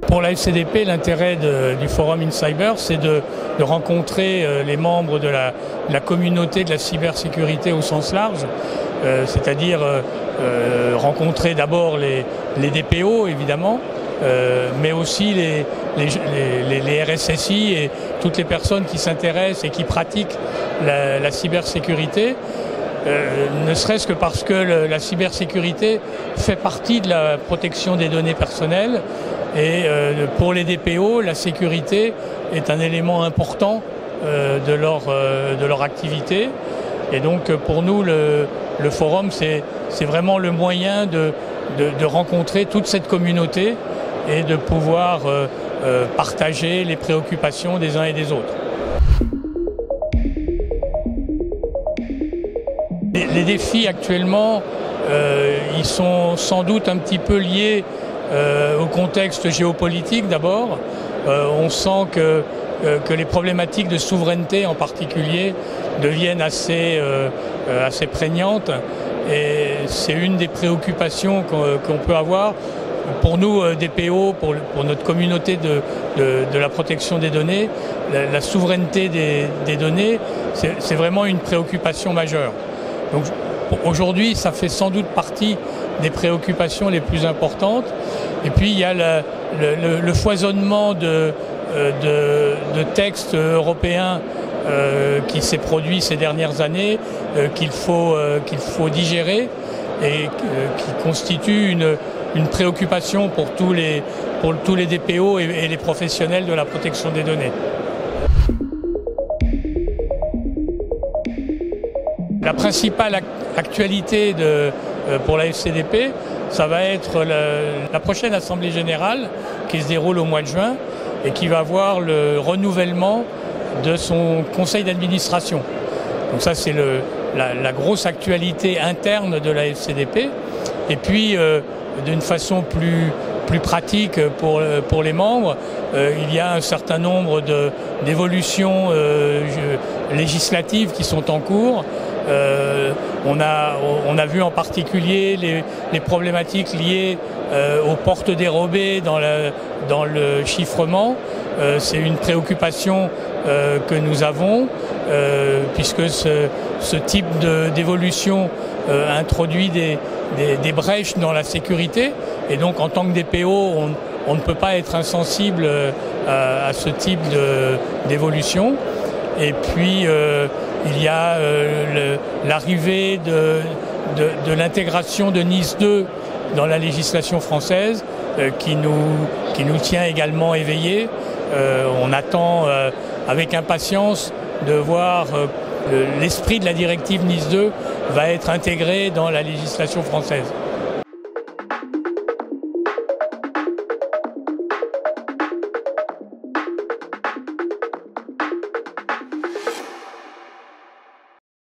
Pour la FCDP, l'intérêt du Forum in Cyber, c'est de rencontrer les membres de la communauté de la cybersécurité au sens large, c'est-à-dire rencontrer d'abord les DPO, évidemment, mais aussi les RSSI et toutes les personnes qui s'intéressent et qui pratiquent la cybersécurité. Ne serait-ce que parce que la cybersécurité fait partie de la protection des données personnelles et pour les DPO, la sécurité est un élément important de leur activité. Et donc pour nous, le forum, c'est vraiment le moyen de rencontrer toute cette communauté et de pouvoir partager les préoccupations des uns et des autres. Les défis actuellement, ils sont sans doute un petit peu liés au contexte géopolitique d'abord. On sent que les problématiques de souveraineté en particulier deviennent assez prégnantes et c'est une des préoccupations qu'on peut avoir. Pour nous, DPO, pour notre communauté de la protection des données, la souveraineté des données, c'est vraiment une préoccupation majeure. Donc aujourd'hui, ça fait sans doute partie des préoccupations les plus importantes. Et puis il y a le foisonnement de textes européens qui s'est produit ces dernières années, qu'il faut digérer et qui constitue une préoccupation pour tous les DPO et les professionnels de la protection des données. La principale actualité pour la FCDP, ça va être la prochaine Assemblée Générale qui se déroule au mois de juin et qui va voir le renouvellement de son conseil d'administration. Donc ça, c'est la grosse actualité interne de la FCDP. Et puis, d'une façon plus pratique pour les membres, il y a un certain nombre d'évolutions législatives qui sont en cours. On a vu en particulier les problématiques liées aux portes dérobées dans le chiffrement. C'est une préoccupation que nous avons puisque ce type d'évolution introduit des brèches dans la sécurité et donc en tant que DPO on ne peut pas être insensible à ce type d'évolution. Et puis il y a l'arrivée de l'intégration de NIS 2 dans la législation française qui nous tient également éveillés. On attend avec impatience de voir l'esprit de la directive NIS 2 va être intégré dans la législation française.